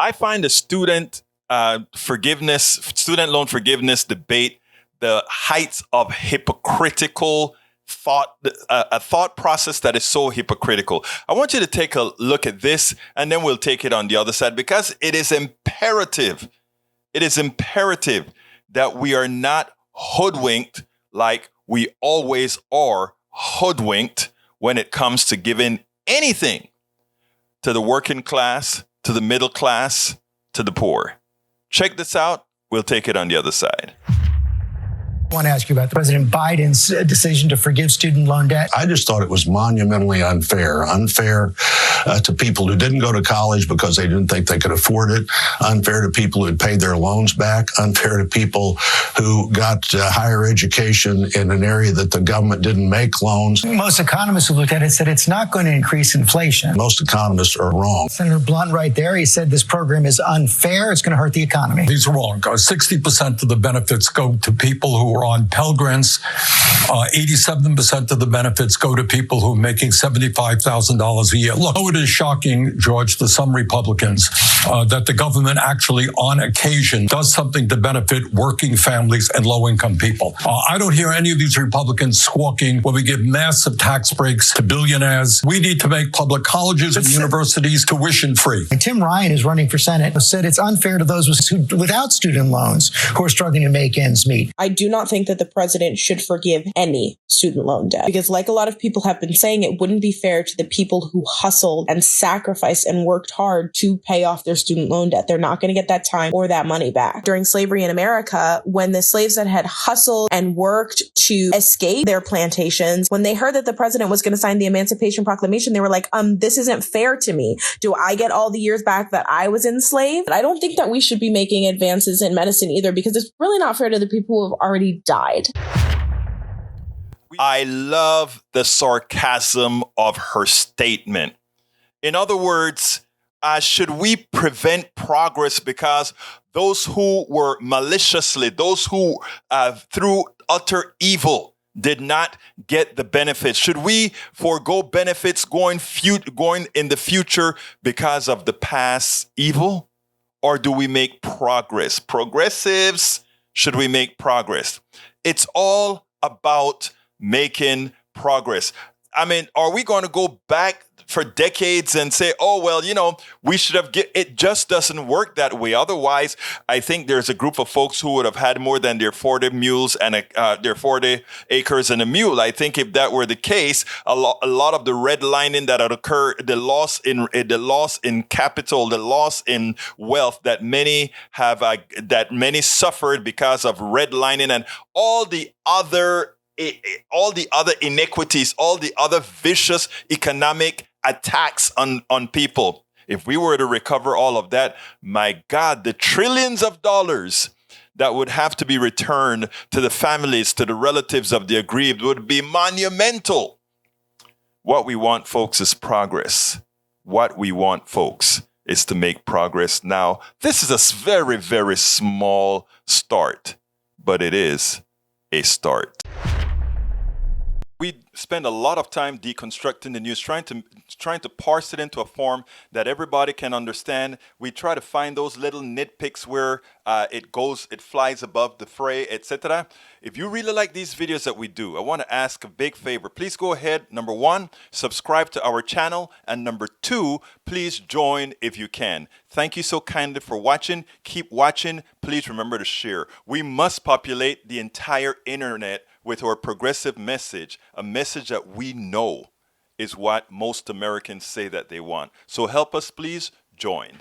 I find the student loan forgiveness debate the heights of hypocritical thought, a thought process that is so hypocritical. I want you to take a look at this, and then we'll take it on the other side, because it is imperative. It is imperative that we are not hoodwinked like we always are hoodwinked when it comes to giving anything to the working class, to the middle class, to the poor. Check this out. We'll take it on the other side. I want to ask you about President Biden's decision to forgive student loan debt. I just thought it was monumentally unfair to people who didn't go to college because they didn't think they could afford it, unfair to people who had paid their loans back, unfair to people who got higher education in an area that the government didn't make loans. Most economists who looked at it said it's not going to increase inflation. Most economists are wrong. Senator Blunt right there, he said this program is unfair. It's going to hurt the economy. He's wrong. 60% of the benefits go to people who are on Pell Grants. 87% of the benefits go to people who are making $75,000 a year. Look, it is shocking, George, to some Republicans that the government actually, on occasion, does something to benefit working families and low-income people. I don't hear any of these Republicans squawking when we give massive tax breaks to billionaires. We need to make public colleges and universities tuition-free. And Tim Ryan is running for Senate, said it's unfair to those without student loans who are struggling to make ends meet. I do not think that the president should forgive any student loan debt, because like a lot of people have been saying, it wouldn't be fair to the people who hustled and sacrificed and worked hard to pay off their student loan debt. They're not going to get that time or that money back. During slavery in America, when the slaves that had hustled and worked to escape their plantations, when they heard that the president was going to sign the Emancipation Proclamation, they were like, this isn't fair to me. Do I get all the years back that I was enslaved? I don't think that we should be making advances in medicine either, because it's really not fair to the people who have already died. I love the sarcasm of her statement. In other words, should we prevent progress because those who were maliciously, those who through utter evil did not get the benefits? Should we forego benefits going in the future because of the past evil? Or do we make progress? Progressives, should we make progress? It's all about making progress. I mean, are we going to go back for decades and say, oh, well, we should have it just doesn't work that way. Otherwise, I think there's a group of folks who would have had more than their 40 mules and their 40 acres and a mule. I think if that were the case, a lot of the redlining that had occurred, the loss in capital, the loss in wealth that many have, that many suffered because of redlining and all the other iniquities, all the other vicious economic attacks on people. If we were to recover all of that, my God, the trillions of dollars that would have to be returned to the families, to the relatives of the aggrieved would be monumental. What we want, folks, is progress. What we want, folks, is to make progress now. This is a very, very small start, but it is a start. We spend a lot of time deconstructing the news, trying to parse it into a form that everybody can understand. We try to find those little nitpicks where it flies above the fray, etc. If you really like these videos that we do, I want to ask a big favor. Please go ahead, number 1, subscribe to our channel, and number 2, please join if you can. Thank you so kindly for watching. Keep watching. Please remember to share. We must populate the entire internet with our progressive message, a message that we know is what most Americans say that they want. So help us, please join.